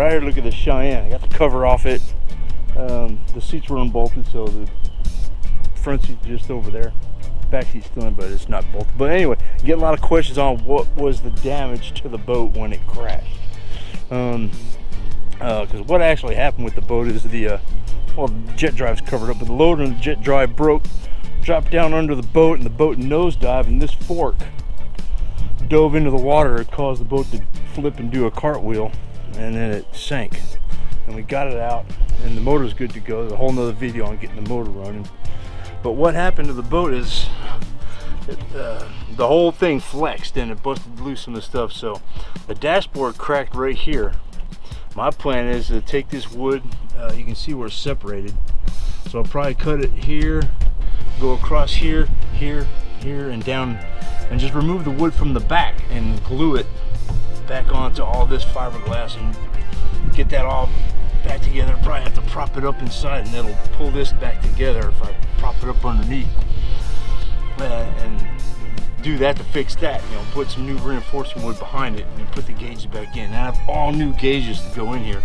right here, look at the Cheyenne. I got the cover off it. The seats were unbolted, so the front seat's just over there. Back seat's still in, but it's not bolted. But anyway, you get a lot of questions on what was the damage to the boat when it crashed. Because what actually happened with the boat is the jet drive's covered up, but the loader and the jet drive broke, dropped down under the boat, and the boat nosedived, and this fork dove into the water. It caused the boat to flip and do a cartwheel, and then it sank. And we got it out, and the motor's good to go. There's a whole nother video on getting the motor running. But what happened to the boat is the whole thing flexed and it busted loose some of the stuff. So the dashboard cracked right here. My plan is to take this wood, you can see where it's separated. So I'll probably cut it here, go across here, here, here, and down, and just remove the wood from the back and glue it back onto all this fiberglass and get that all back together. Probably have to prop it up inside, and it'll pull this back together if I prop it up underneath. And do that to fix that, you know, put some new reinforcing wood behind it and put the gauges back in. And I have all new gauges to go in here.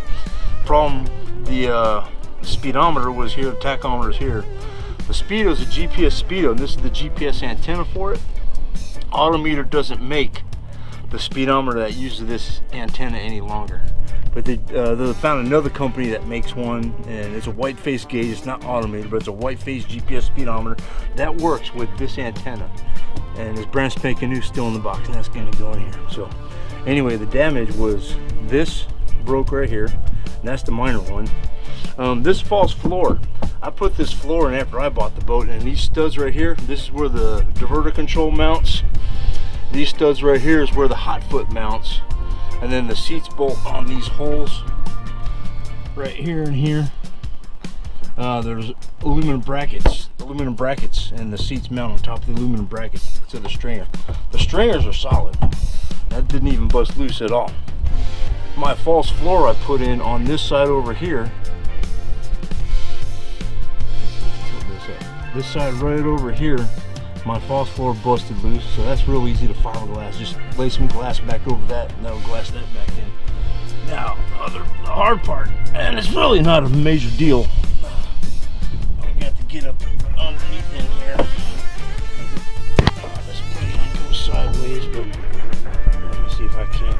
Problem, the speedometer was here, the tachometer is here. The speedo is a GPS speedo, and this is the GPS antenna for it. Autometer doesn't make the speedometer that uses this antenna any longer. But they found another company that makes one, and it's a white face gauge. It's not automated, but it's a white face GPS speedometer that works with this antenna. And it's brand spanking new, still in the box, and that's going to go in here. So anyway, the damage was this broke right here, and that's the minor one. This false floor, I put this floor in after I bought the boat, and these studs right here, this is where the diverter control mounts. These studs right here is where the hot foot mounts, and then the seats bolt on these holes right here and here. There's aluminum brackets, and the seats mount on top of the aluminum brackets to the stringer. The stringers are solid. That didn't even bust loose at all. My false floor I put in on this side over here. This side right over here, my false floor busted loose, so that's real easy to fiberglass. Just lay some glass back over that, and that'll glass that back in. Now, the hard part, and it's really not a major deal. I'm gonna have to get up underneath in here. This plate goes sideways, but let me see if I can.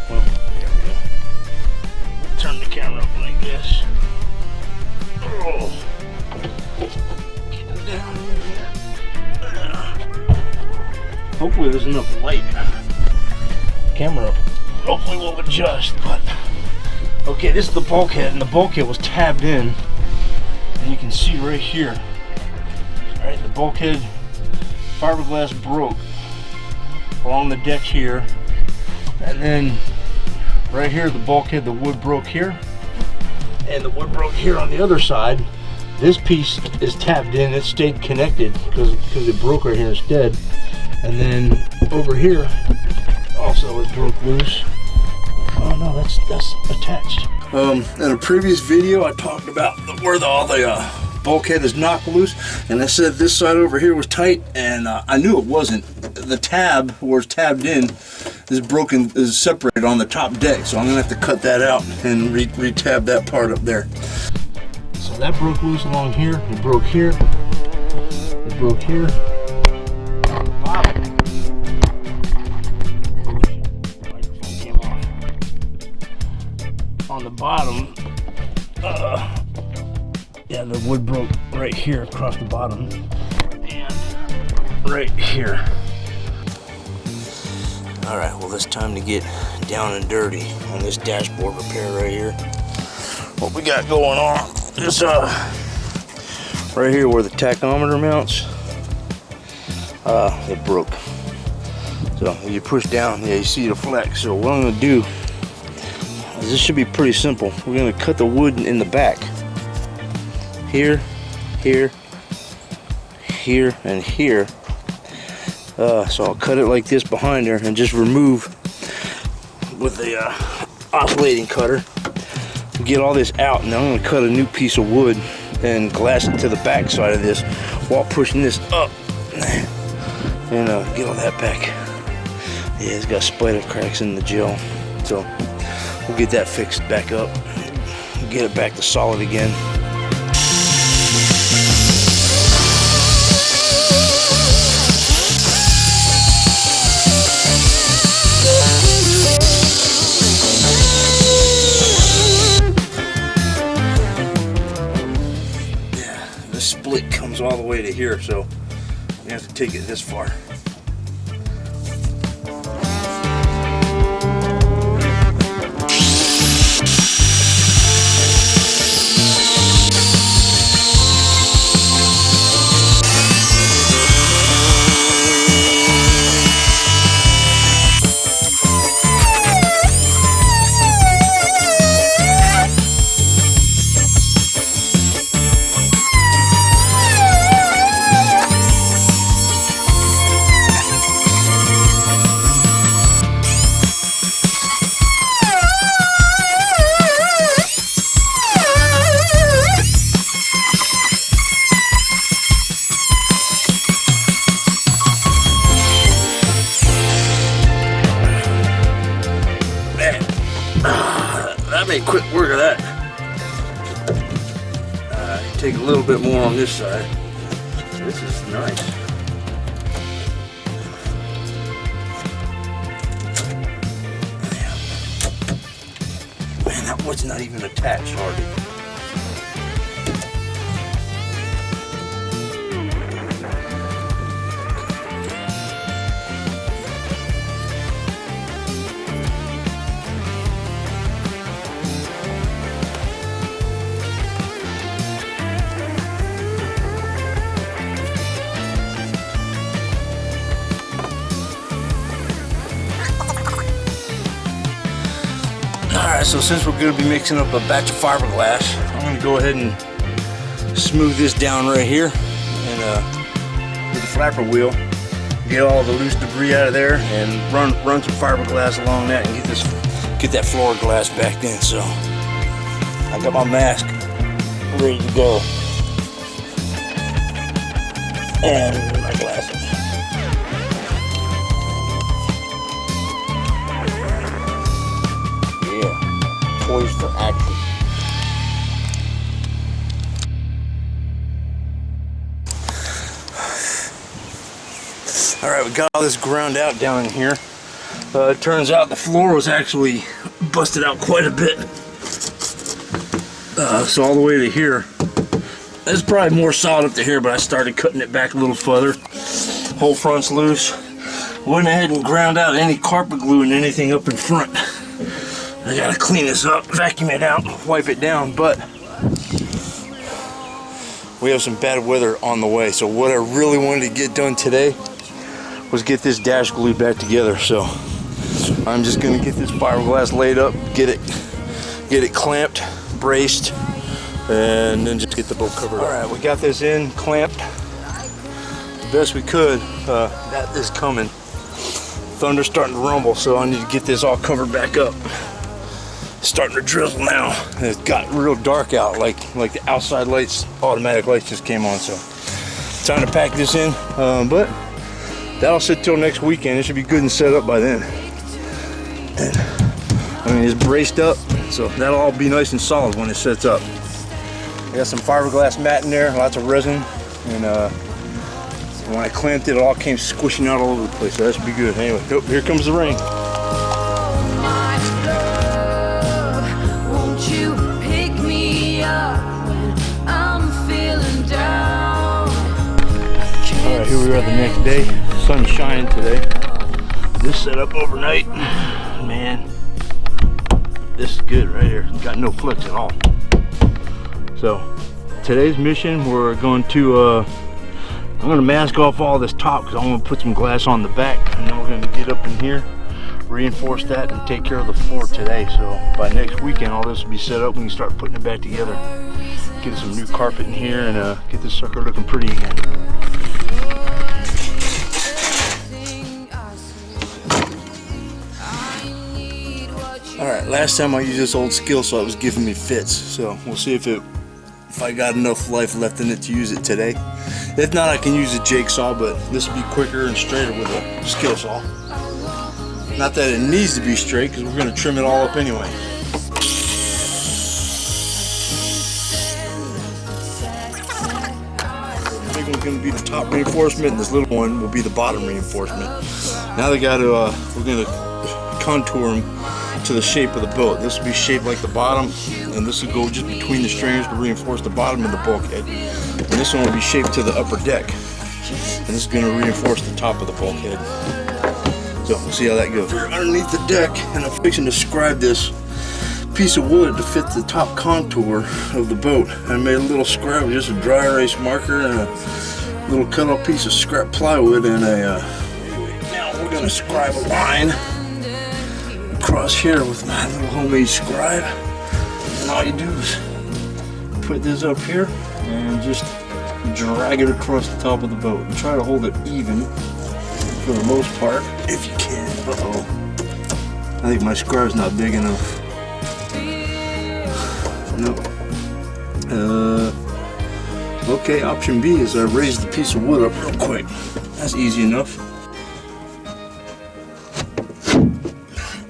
Well, there we go. Turn the camera up like this. Oh. Get it down in here. Hopefully there's enough light. Camera hopefully won't adjust, but okay, this is the bulkhead, and the bulkhead was tabbed in, and you can see right here. All right, the bulkhead fiberglass broke along the deck here, and then right here the bulkhead, the wood broke here, and the wood broke here on the other side. This piece is tabbed in, it stayed connected because it broke right here instead. And then over here also it broke loose. Oh no, that's attached. In a previous video I talked about where all the bulkhead is knocked loose, and I said this side over here was tight, and I knew it wasn't. The tab where it's tabbed in is broken, is separated on the top deck, so I'm gonna have to cut that out and re-tab that part up there. So that broke loose along here, it broke here, it broke here. On the bottom, microphone came off. On the bottom, yeah, the wood broke right here across the bottom, and right here. All right, well, it's time to get down and dirty on this dashboard repair right here. What we got going on is right here where the tachometer mounts, it broke. So if you push down, yeah, you see the flex. So what I'm gonna do is, this should be pretty simple. We're gonna cut the wood in the back. Here, here, here, and here. So I'll cut it like this behind her and just remove with the oscillating cutter. Get all this out, and then I'm gonna cut a new piece of wood and glass it to the back side of this while pushing this up and get all that back. Yeah, it's got spider cracks in the gel. So We'll get that fixed back up, get it back to solid again. Yeah, the split comes all the way to here, so you have to take it this far. I made quick work of that. Take a little bit more on this side. This is nice. Man, that wood's not even attached hardly. Alright, so since we're going to be mixing up a batch of fiberglass, I'm going to go ahead and smooth this down right here and with the flapper wheel, get all the loose debris out of there and run some fiberglass along that and get that floor glass back in. So I got my mask ready to go and my glasses. Poised for action. Alright, we got all this ground out down in here. It turns out the floor was actually busted out quite a bit. So all the way to here. It's probably more solid up to here, but I started cutting it back a little further. Whole front's loose. Went ahead and ground out any carpet glue and anything up in front. I gotta clean this up, vacuum it out, wipe it down, but we have some bad weather on the way. So what I really wanted to get done today was get this dash glued back together. So I'm just gonna get this fiberglass laid up, get it clamped, braced, and then just get the boat covered up. All right, we got this in, clamped the best we could. That is coming. Thunder's starting to rumble, so I need to get this all covered back up. Starting to drizzle now. It got real dark out, like the outside lights, automatic lights just came on. So time to pack this in, but that'll sit till next weekend. It should be good and set up by then. And I mean, it's braced up, so that'll all be nice and solid when it sets up. I got some fiberglass mat in there, lots of resin, and when I clamped it, it all came squishing out all over the place. So that should be good. Anyway, oh, here comes the rain. Alright, here we are the next day. Sun's shining today. This set up overnight. Man, this is good right here. Got no flicks at all. So, today's mission, we're going to, I'm going to mask off all this top because I'm going to put some glass on the back. And then we're going to get up in here, reinforce that, and take care of the floor today. So, by next weekend, all this will be set up. We can start putting it back together. Get some new carpet in here and get this sucker looking pretty again. Alright, last time I used this old skill saw, it was giving me fits, so we'll see if I got enough life left in it to use it today. If not, I can use a jig saw, but this will be quicker and straighter with a skill saw. Not that it needs to be straight, because we're going to trim it all up anyway. going to be the top reinforcement, and this little one will be the bottom reinforcement. Now they got to, we're going to contour them to the shape of the boat. This will be shaped like the bottom, and this will go just between the stringers to reinforce the bottom of the bulkhead. And this one will be shaped to the upper deck, and this is going to reinforce the top of the bulkhead. So we'll see how that goes. We're underneath the deck, and I'm fixing to scribe this piece of wood to fit the top contour of the boat. I made a little scribe with just a dry erase marker and a little cut off piece of scrap plywood, and now we're going to scribe a line across here with my little homemade scribe. And all you do is put this up here and just drag it across the top of the boat and try to hold it even for the most part if you can. I think my scribe's not big enough. Nope. Okay, option B is I raise the piece of wood up real quick. That's easy enough.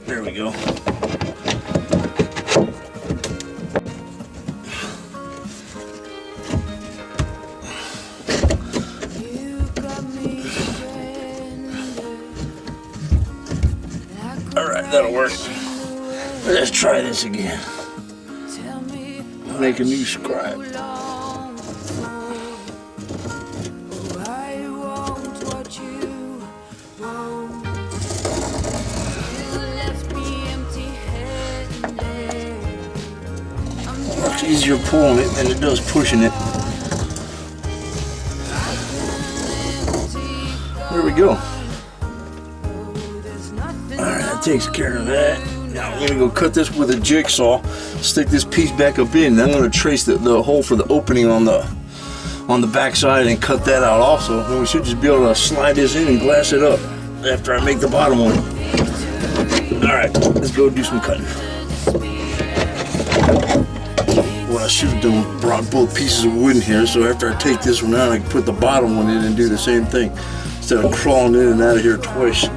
There we go. Alright, that'll work. Let's try this again. Make a new scribe. It's easier pulling it than it does pushing it. There we go. Alright, that takes care of that. Now I'm going to go cut this with a jigsaw, stick this piece back up in, and I'm going to trace the hole for the opening on the back side and cut that out also. And we should just be able to slide this in and glass it up after I make the bottom one. Alright, let's go do some cutting. What I should have done, brought both pieces of wood in here, so after I take this one out, I can put the bottom one in and do the same thing instead of crawling in and out of here twice.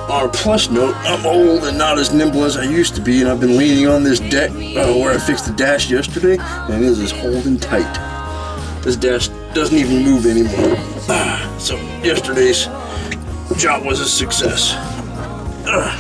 On a plus note, I'm old and not as nimble as I used to be, and I've been leaning on this deck where I fixed the dash yesterday, and it is holding tight. This dash doesn't even move anymore. So yesterday's job was a success. Alright,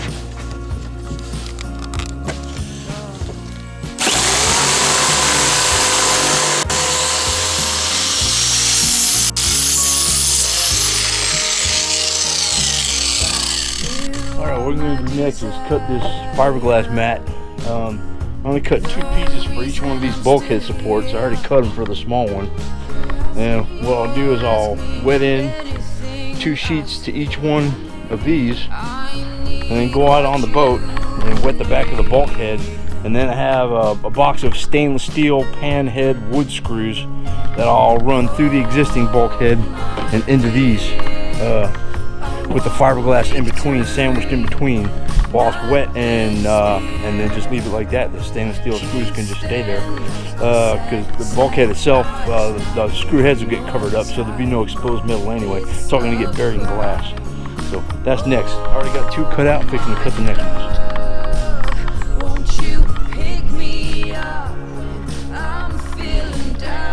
what we're going to do next is cut this fiberglass mat. I'm going to cut 2 pieces for each one of these bulkhead supports. I already cut them for the small one. And what I'll do is I'll wet in 2 sheets to each one of these, and then go out on the boat and wet the back of the bulkhead. And then I have a box of stainless steel pan head wood screws that I'll run through the existing bulkhead and into these. With the fiberglass in between, sandwiched in between, while it's wet, and then just leave it like that. The stainless steel screws can just stay there, because the bulkhead itself, the screw heads will get covered up, so there'll be no exposed metal anyway. It's all going to get buried in glass. So that's next. I already got 2 cut out, fixing to cut the next ones.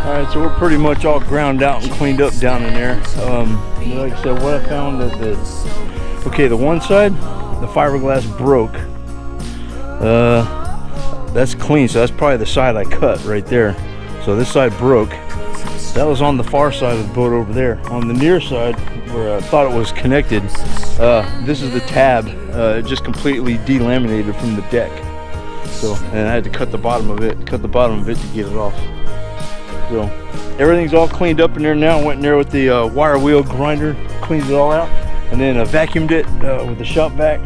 Alright, so we're pretty much all ground out and cleaned up down in there. Like I said, what I found okay, the one side, the fiberglass broke. That's clean, so that's probably the side I cut right there. So this side broke. That was on the far side of the boat over there. On the near side, where I thought it was connected, this is the tab. It just completely delaminated from the deck. So, and I had to cut the bottom of it to get it off. So everything's all cleaned up in there now. Went in there with the wire wheel grinder, cleaned it all out, and then vacuumed it with the shop vac,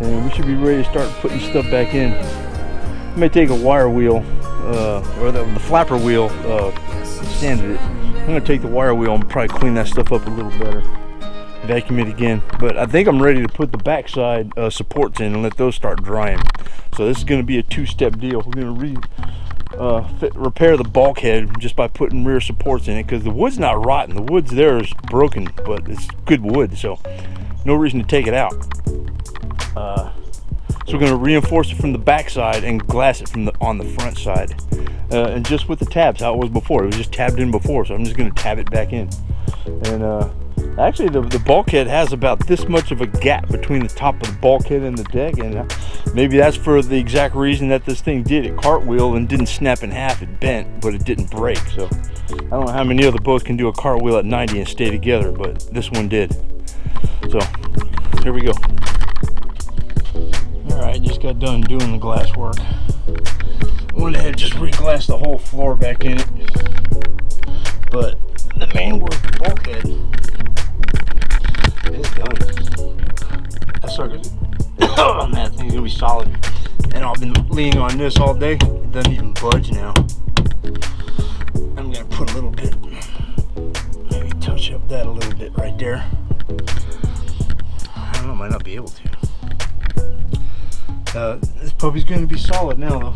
and we should be ready to start putting stuff back in. I may take a wire wheel or the flapper wheel, sanded it. I'm gonna take the wire wheel and probably clean that stuff up a little better, vacuum it again. But I think I'm ready to put the backside supports in and let those start drying. So this is going to be a 2-step deal. We're going to repair the bulkhead just by putting rear supports in it, because the wood's not rotten. The wood's there is broken, but it's good wood, so no reason to take it out. So we're going to reinforce it from the back side and glass it from on the front side. and just with the tabs, how it was before. It was just tabbed in before, so I'm just going to tab it back in. And actually, the bulkhead has about this much of a gap between the top of the bulkhead and the deck, and maybe that's for the exact reason that this thing did. It cartwheeled and didn't snap in half. It bent, but it didn't break. So I don't know how many other boats can do a cartwheel at 90 and stay together, but this one did. So here we go. All right, just got done doing the glass work. Went ahead and just re-glassed the whole floor back in it, but the main work, the bulkhead, is done. That sucker's oh man, that thing's gonna be solid. And I've been leaning on this all day. It doesn't even budge now. I'm gonna put a little bit, maybe touch up that a little bit right there. I don't know, I might not be able to. This puppy's gonna be solid now though.